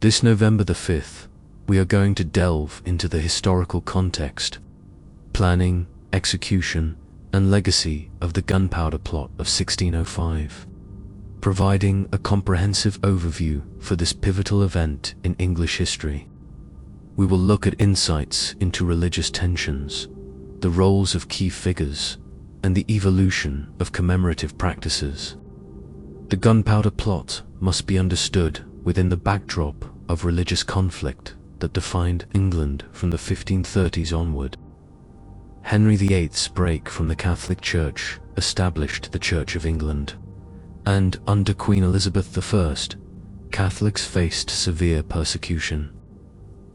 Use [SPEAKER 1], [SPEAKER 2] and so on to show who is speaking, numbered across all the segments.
[SPEAKER 1] This November the 5th, we are going to delve into the historical context, planning, execution, and legacy of the Gunpowder Plot of 1605, providing a comprehensive overview for this pivotal event in English history. We will look at insights into religious tensions, the roles of key figures, and the evolution of commemorative practices. The Gunpowder Plot must be understood within the backdrop of religious conflict that defined England from the 1530s onward. Henry VIII's break from the Catholic Church established the Church of England, and under Queen Elizabeth I, Catholics faced severe persecution.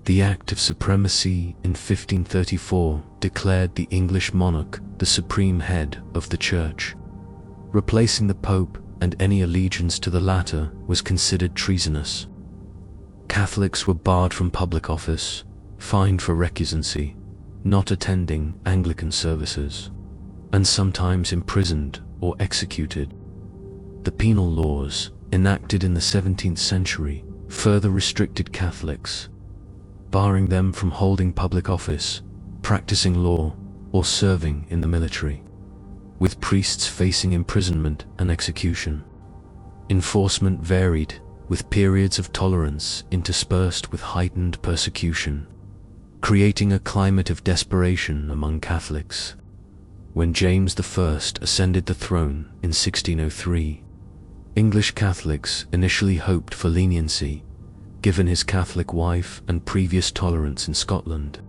[SPEAKER 1] The Act of Supremacy in 1534 declared the English monarch the supreme head of the Church. Replacing the Pope and any allegiance to the latter was considered treasonous. Catholics were barred from public office, fined for recusancy, not attending Anglican services, and sometimes imprisoned or executed. The penal laws, enacted in the 17th century, further restricted Catholics, barring them from holding public office, practicing law, or serving in the military, with priests facing imprisonment and execution. Enforcement varied, with periods of tolerance interspersed with heightened persecution, creating a climate of desperation among Catholics. When James I ascended the throne in 1603, English Catholics initially hoped for leniency, given his Catholic wife and previous tolerance in Scotland.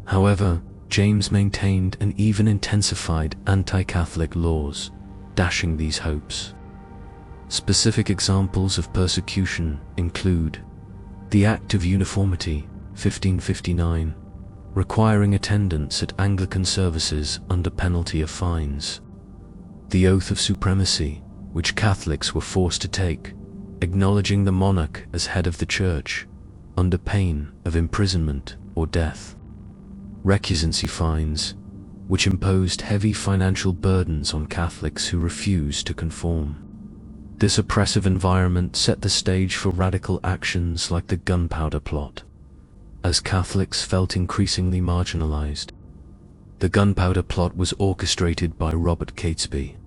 [SPEAKER 1] However, James maintained and even intensified anti-Catholic laws, dashing these hopes. Specific examples of persecution include the Act of Uniformity, 1559, requiring attendance at Anglican services under penalty of fines; the Oath of Supremacy, which Catholics were forced to take, acknowledging the monarch as head of the Church, under pain of imprisonment or death; recusancy fines, which imposed heavy financial burdens on Catholics who refused to conform. This oppressive environment set the stage for radical actions like the Gunpowder Plot, as Catholics felt increasingly marginalized. The Gunpowder Plot was orchestrated by Robert Catesby,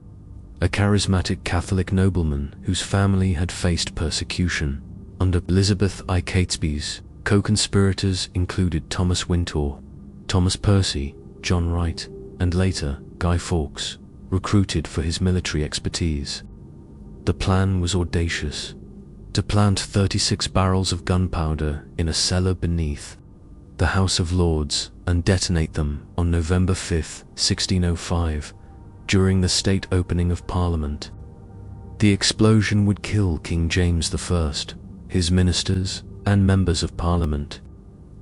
[SPEAKER 1] a charismatic Catholic nobleman whose family had faced persecution. Under Elizabeth I. Catesby's co-conspirators included Thomas Wintour, Thomas Percy, John Wright, and later Guy Fawkes, recruited for his military expertise. The plan was audacious: to plant 36 barrels of gunpowder in a cellar beneath the House of Lords and detonate them on November 5, 1605, during the state opening of Parliament. The explosion would kill King James I, his ministers, and members of Parliament,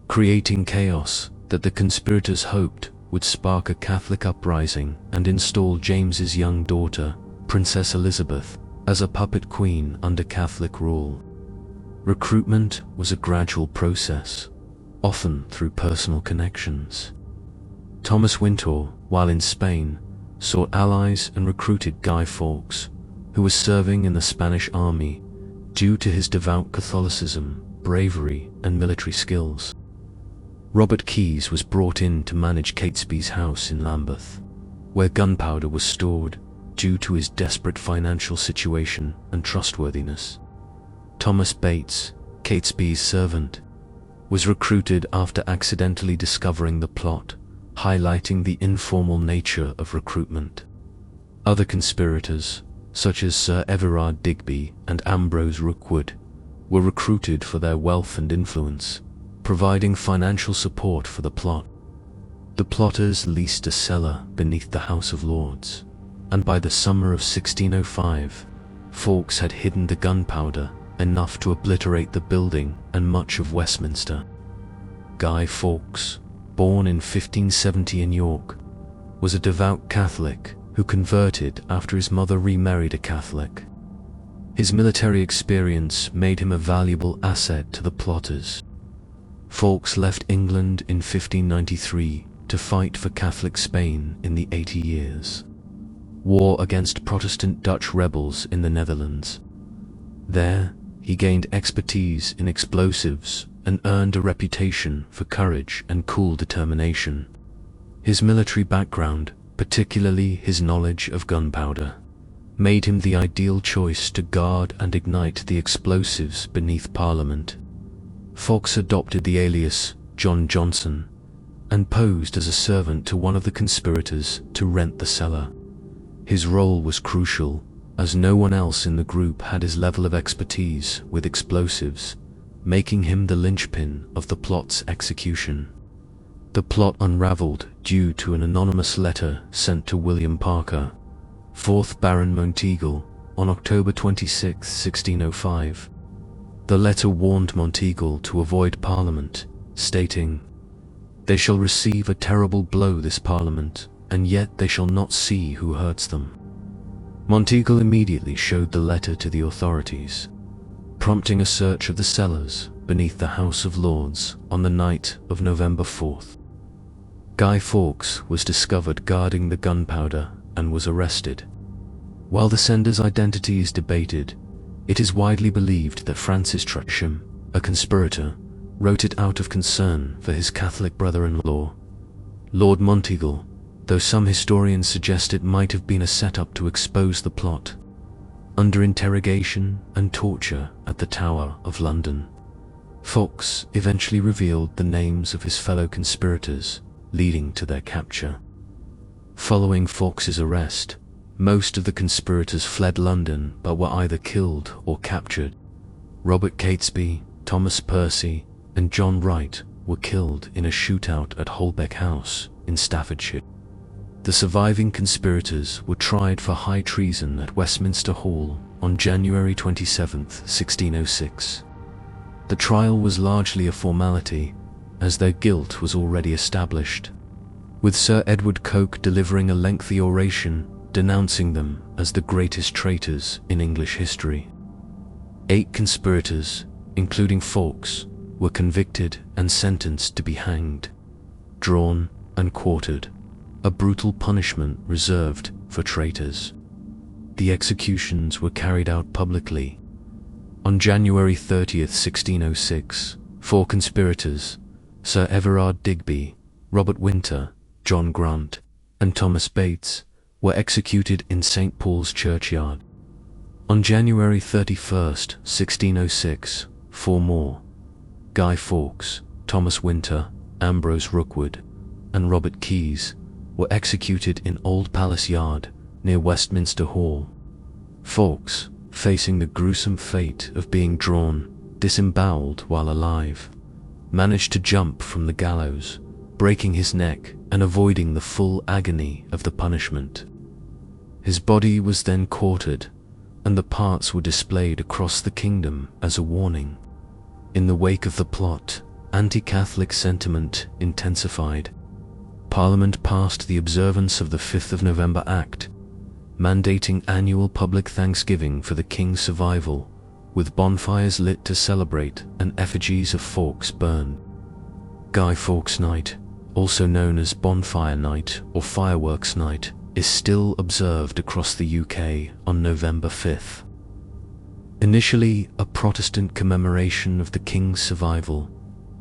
[SPEAKER 1] creating chaos that the conspirators hoped would spark a Catholic uprising and install James's young daughter, Princess Elizabeth, as a puppet queen under Catholic rule. Recruitment was a gradual process, often through personal connections. Thomas Wintour, while in Spain, sought allies and recruited Guy Fawkes, who was serving in the Spanish army due to his devout Catholicism, bravery, and military skills. Robert Keyes was brought in to manage Catesby's house in Lambeth, where gunpowder was stored, due to his desperate financial situation and trustworthiness. Thomas Bates, Catesby's servant, was recruited after accidentally discovering the plot, highlighting the informal nature of recruitment. Other conspirators, such as Sir Everard Digby and Ambrose Rookwood, were recruited for their wealth and influence, providing financial support for the plot. The plotters leased a cellar beneath the House of Lords, and by the summer of 1605, Fawkes had hidden the gunpowder enough to obliterate the building and much of Westminster. Guy Fawkes, born in 1570 in York, was a devout Catholic who converted after his mother remarried a Catholic. His military experience made him a valuable asset to the plotters. Fawkes left England in 1593 to fight for Catholic Spain in the 80 Years' War against Protestant Dutch rebels in the Netherlands. There, he gained expertise in explosives and earned a reputation for courage and cool determination. His military background, particularly his knowledge of gunpowder, made him the ideal choice to guard and ignite the explosives beneath Parliament. Fawkes adopted the alias John Johnson and posed as a servant to one of the conspirators to rent the cellar. His role was crucial, as no one else in the group had his level of expertise with explosives, making him the linchpin of the plot's execution. The plot unraveled due to an anonymous letter sent to William Parker, 4th Baron Monteagle, on October 26, 1605. The letter warned Monteagle to avoid Parliament, stating, "They shall receive a terrible blow this Parliament, and yet they shall not see who hurts them." Monteagle immediately showed the letter to the authorities, prompting a search of the cellars beneath the House of Lords on the night of November 4th. Guy Fawkes was discovered guarding the gunpowder and was arrested. While the sender's identity is debated, it is widely believed that Francis Treason, a conspirator, wrote it out of concern for his Catholic brother-in-law, Lord Monteagle, though some historians suggest it might have been a setup to expose the plot. Under interrogation and torture at the Tower of London, Fawkes eventually revealed the names of his fellow conspirators, leading to their capture. Following Fawkes's arrest, most of the conspirators fled London but were either killed or captured. Robert Catesby, Thomas Percy, and John Wright were killed in a shootout at Holbeck House in Staffordshire. The surviving conspirators were tried for high treason at Westminster Hall on January 27, 1606. The trial was largely a formality, as their guilt was already established, with Sir Edward Coke delivering a lengthy oration denouncing them as the greatest traitors in English history. 8 conspirators, including Fawkes, were convicted and sentenced to be hanged, drawn, and quartered, a brutal punishment reserved for traitors. The executions were carried out publicly. On January 30, 1606, 4 conspirators, Sir Everard Digby, Robert Winter, John Grant, and Thomas Bates, were executed in St. Paul's Churchyard. On January 31, 1606, 4 more, Guy Fawkes, Thomas Winter, Ambrose Rookwood, and Robert Keyes, were executed in Old Palace Yard near Westminster Hall. Fawkes, facing the gruesome fate of being drawn, disemboweled while alive, managed to jump from the gallows, breaking his neck and avoiding the full agony of the punishment. His body was then quartered, and the parts were displayed across the kingdom as a warning. In the wake of the plot, anti-Catholic sentiment intensified. Parliament passed the observance of the 5th of November Act, mandating annual public thanksgiving for the King's survival, with bonfires lit to celebrate and effigies of Fawkes burned. Guy Fawkes Night, also known as Bonfire Night or Fireworks Night, is still observed across the UK on November 5th. Initially a Protestant commemoration of the King's survival,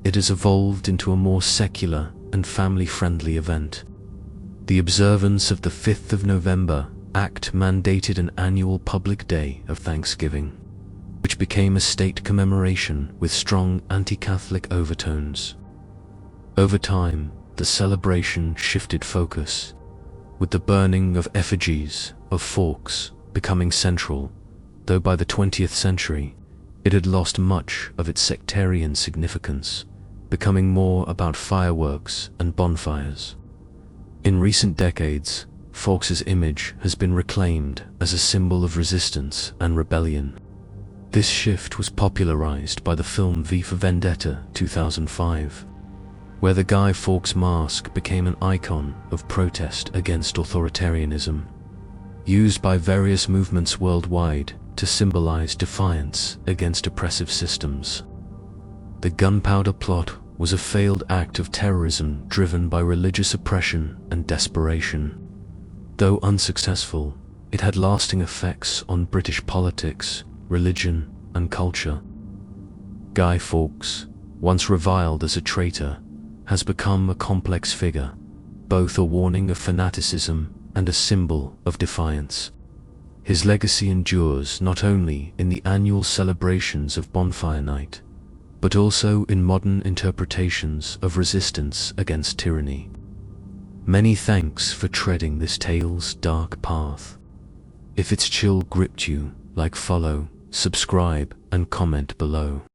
[SPEAKER 1] it has evolved into a more secular and family-friendly event. The observance of the 5th of November Act mandated an annual public day of Thanksgiving, which became a state commemoration with strong anti-Catholic overtones. Over time, the celebration shifted focus, with the burning of effigies of Fawkes becoming central, though by the 20th century, it had lost much of its sectarian significance, becoming more about fireworks and bonfires. In recent decades, Fawkes's image has been reclaimed as a symbol of resistance and rebellion. This shift was popularized by the film V for Vendetta 2005, where the Guy Fawkes mask became an icon of protest against authoritarianism, used by various movements worldwide to symbolize defiance against oppressive systems. The Gunpowder Plot was a failed act of terrorism driven by religious oppression and desperation. Though unsuccessful, it had lasting effects on British politics, religion, and culture. Guy Fawkes, once reviled as a traitor, has become a complex figure, both a warning of fanaticism and a symbol of defiance. His legacy endures not only in the annual celebrations of Bonfire Night, but also in modern interpretations of resistance against tyranny. Many thanks for treading this tale's dark path. If its chill gripped you, like, follow, subscribe, and comment below.